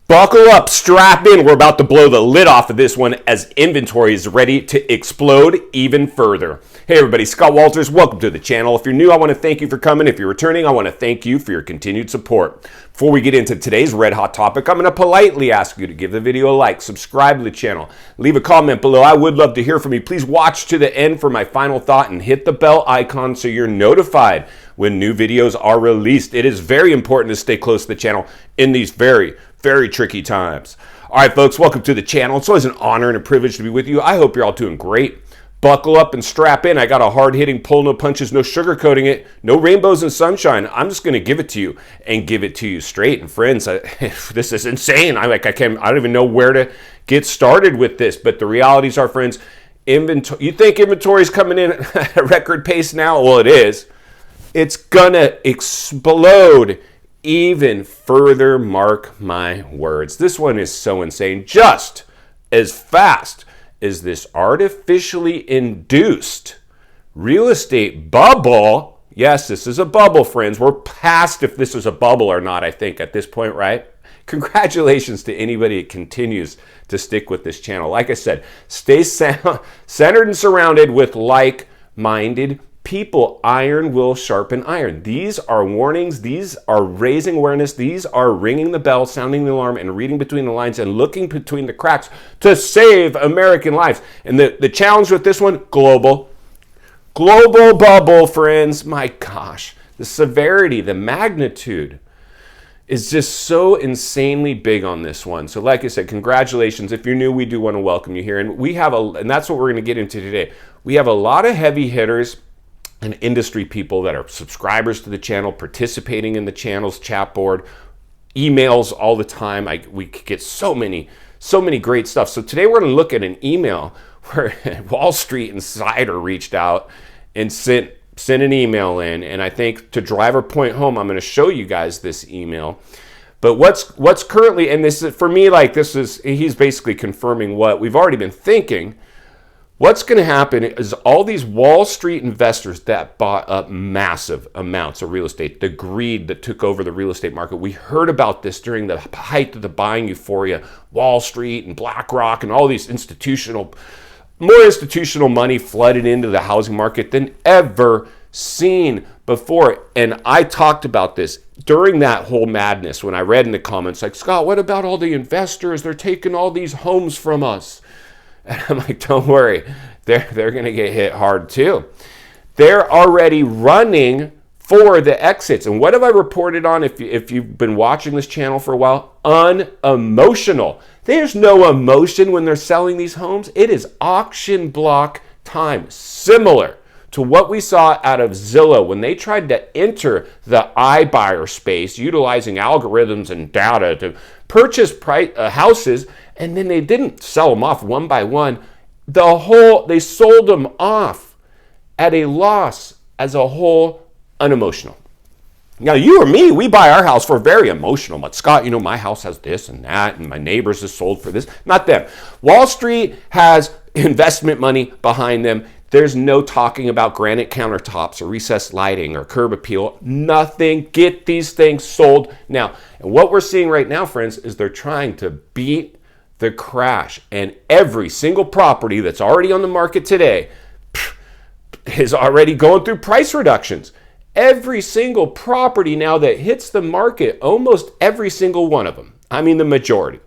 Buckle up, strap in. We're about to blow the lid off of this one as inventory is ready to explode even further. Hey everybody, Scott Walters, welcome to the channel. If you're new, I want to thank you for coming. If you're returning, I want to thank you for your continued support. Before we get into today's red hot topic, I'm going to politely ask you to give the video a like, subscribe to the channel, leave a comment below. I would love to hear from you. Please watch to the end for my final thought and hit the bell icon so you're notified when new videos are released. It is very important to stay close to the channel in these very tricky times. All right, folks, welcome to the channel. It's always an honor and a privilege to be with you. I hope you're all doing great. Buckle up and strap in. I got a hard-hitting pull, no punches, no sugarcoating it, no rainbows and sunshine. I'm just going to give it to you and give it to you straight. And friends, this is insane. I don't even know where to get started with this. But the realities are, friends, inventory. You think inventory is coming in at a record pace now? Well, it is. It's gonna explode even further, mark my words. This one is so insane. Just as fast as this artificially induced real estate bubble. Yes, this is a bubble, friends. We're past if this is a bubble or not, I think, at this point, right? Congratulations to anybody that continues to stick with this channel. Like I said, stay centered and surrounded with like-minded people. Iron will sharpen iron. These are warnings. These are raising awareness. These are ringing the bell, sounding the alarm, and reading between the lines and looking between the cracks to save American lives. And the challenge with this one, global bubble, friends. My gosh, the severity, the magnitude is just so insanely big on this one. So like I said, congratulations. If you're new, we do want to welcome you here. And and that's what we're going to get into today. We have a lot of heavy hitters and industry people that are subscribers to the channel, participating in the channel's chat board, emails all the time. We get so many great stuff. So today we're going to look at an email where Wall Street Insider reached out and sent an email in. And I think to drive our point home, I'm going to show you guys this email. But what's currently, and this is for me, he's basically confirming what we've already been thinking. What's going to happen is all these Wall Street investors that bought up massive amounts of real estate, the greed that took over the real estate market. We heard about this during the height of the buying euphoria. Wall Street and BlackRock and all these more institutional money flooded into the housing market than ever seen before. And I talked about this during that whole madness when I read in the comments, like, Scott, what about all the investors? They're taking all these homes from us. And I'm like, don't worry, they're going to get hit hard too. They're already running for the exits. And what have I reported on if you've been watching this channel for a while? Unemotional. There's no emotion when they're selling these homes. It is auction block time. Similar to what we saw out of Zillow when they tried to enter the iBuyer space, utilizing algorithms and data to purchase houses, and then they didn't sell them off one by one. They sold them off at a loss as a whole, unemotional. Now, you or me, we buy our house for very emotional. But Scott, my house has this and that, and my neighbors is sold for this. Not them. Wall Street has investment money behind them. There's no talking about granite countertops or recessed lighting or curb appeal. Nothing. Get these things sold now. And what we're seeing right now, friends, is they're trying to beat the crash. And every single property that's already on the market today is already going through price reductions. Every single property now that hits the market, almost every single one of them. I mean, the majority.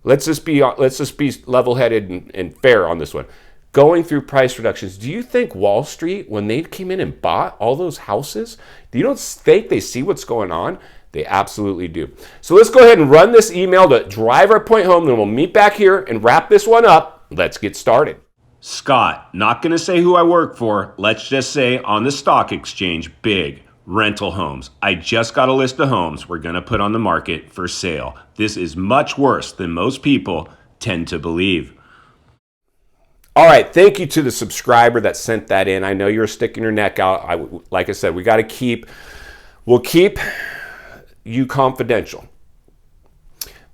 Let's just be level-headed and fair on this one. Going through price reductions. Do you think Wall Street, when they came in and bought all those houses, do you don't think they see what's going on? They absolutely do. So let's go ahead and run this email to drive our point home, then we'll meet back here and wrap this one up. Let's get started. Scott, not going to say who I work for. Let's just say on the stock exchange, big rental homes. I just got a list of homes we're going to put on the market for sale. This is much worse than most people tend to believe. All right, thank you to the subscriber that sent that in. I know you're sticking your neck out. Like I said, we'll keep you confidential.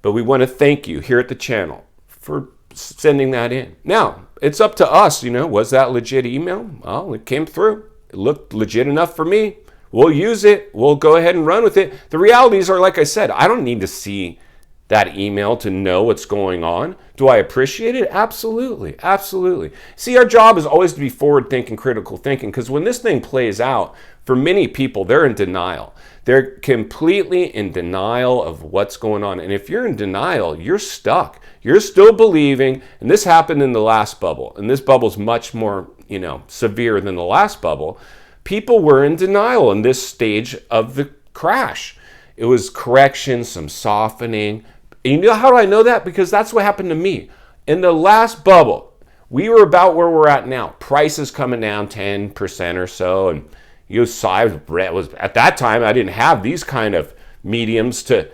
But we want to thank you here at the channel for sending that in. Now, it's up to us, was that legit email? Well, it came through. It looked legit enough for me. We'll use it. We'll go ahead and run with it. The realities are, like I said, I don't need to see that email to know what's going on? Do I appreciate it? Absolutely, absolutely. See, our job is always to be forward thinking, critical thinking, because when this thing plays out, for many people, they're in denial. They're completely in denial of what's going on. And if you're in denial, you're stuck. You're still believing, and this happened in the last bubble, and this bubble's much more, severe than the last bubble. People were in denial in this stage of the crash. It was correction, some softening. And you know how do I know that? Because that's what happened to me. In the last bubble, we were about where we're at now. Prices coming down 10% or so. And at that time, I didn't have these kind of mediums to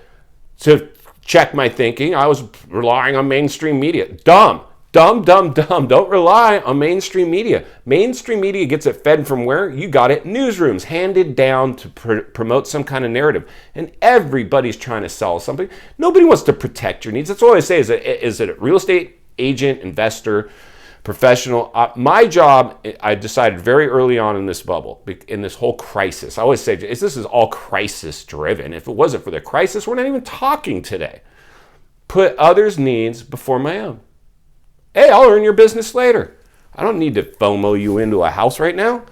check my thinking. I was relying on mainstream media. Dumb. Don't rely on mainstream media. Mainstream media gets it fed from where? You got it. Newsrooms handed down to promote some kind of narrative. And everybody's trying to sell something. Nobody wants to protect your needs. That's all I say. Is it a real estate agent, investor, professional? My job, I decided very early on in this bubble, in this whole crisis. I always say this is all crisis driven. If it wasn't for the crisis, we're not even talking today. Put others' needs before my own. Hey, I'll earn your business later. I don't need to FOMO you into a house right now.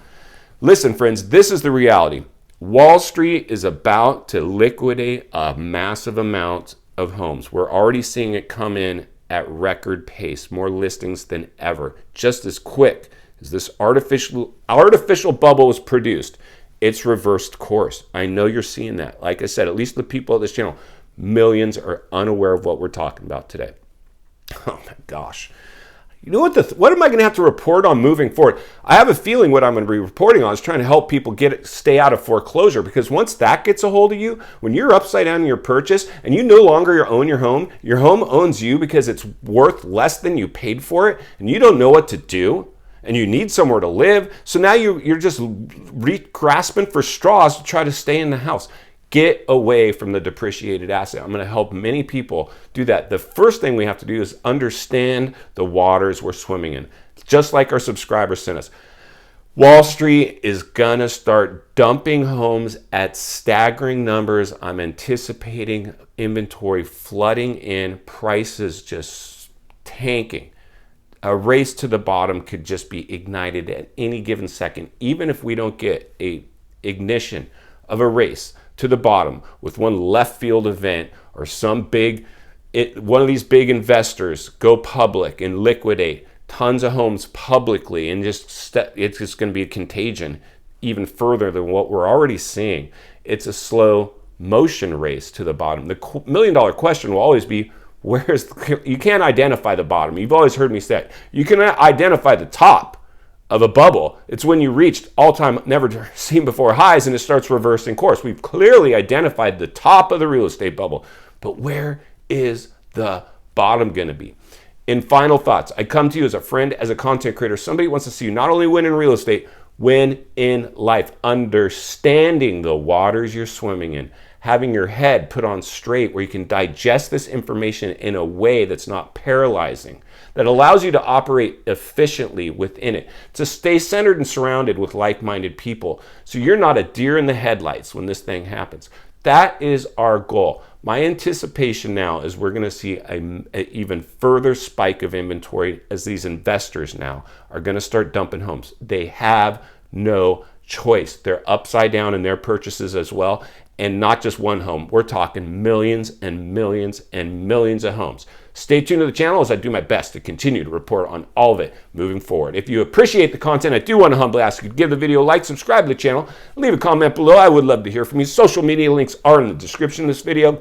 Listen, friends, this is the reality. Wall Street is about to liquidate a massive amount of homes. We're already seeing it come in at record pace, more listings than ever. Just as quick as this artificial bubble was produced, it's reversed course. I know you're seeing that. Like I said, at least the people of this channel, millions are unaware of what we're talking about today. Oh my gosh. You know what am I going to have to report on moving forward? I have a feeling what I'm going to be reporting on is trying to help people stay out of foreclosure, because once that gets a hold of you, when you're upside down in your purchase and you no longer own your home owns you because it's worth less than you paid for it, and you don't know what to do, and you need somewhere to live. So now you're just grasping for straws to try to stay in the house. Get away from the depreciated asset. I'm going to help many people do that. The first thing we have to do is understand the waters we're swimming in. Just like our subscribers sent us. Wall Street is going to start dumping homes at staggering numbers. I'm anticipating inventory flooding in, prices just tanking. A race to the bottom could just be ignited at any given second, even if we don't get a ignition of a race to the bottom with one left field event or some one of these big investors go public and liquidate tons of homes publicly, and it's just going to be a contagion even further than what we're already seeing. It's a slow motion race to the bottom. The million-dollar question will always be, you can't identify the bottom. You've always heard me say it. You can identify the top of a bubble. It's when you reached all-time never seen before highs and it starts reversing course. We've clearly identified the top of the real estate bubble, but where is the bottom going to be? In final thoughts, I come to you as a friend, as a content creator. Somebody who wants to see you not only win in real estate, win in life. Understanding the waters you're swimming in, having your head put on straight where you can digest this information in a way that's not paralyzing, that allows you to operate efficiently within it, to stay centered and surrounded with like-minded people, so you're not a deer in the headlights when this thing happens. That is our goal. My anticipation now is we're going to see an even further spike of inventory as these investors now are going to start dumping homes. They have no choice. They're upside down in their purchases as well. And not just one home. We're talking millions and millions and millions of homes. Stay tuned to the channel as I do my best to continue to report on all of it moving forward. If you appreciate the content, I do want to humbly ask you to give the video a like, subscribe to the channel, leave a comment below. I would love to hear from you. Social media links are in the description of this video.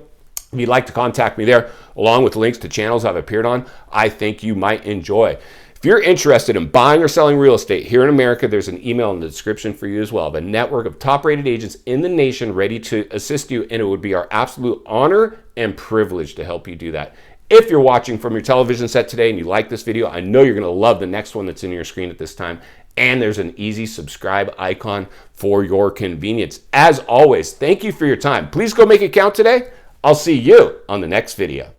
If you'd like to contact me there, along with links to channels I've appeared on, I think you might enjoy. If you're interested in buying or selling real estate here in America, there's an email in the description for you as well. The network of top-rated agents in the nation ready to assist you, and it would be our absolute honor and privilege to help you do that. If you're watching from your television set today and you like this video, I know you're going to love the next one that's in your screen at this time. And there's an easy subscribe icon for your convenience. As always, thank you for your time. Please go make it count today. I'll see you on the next video.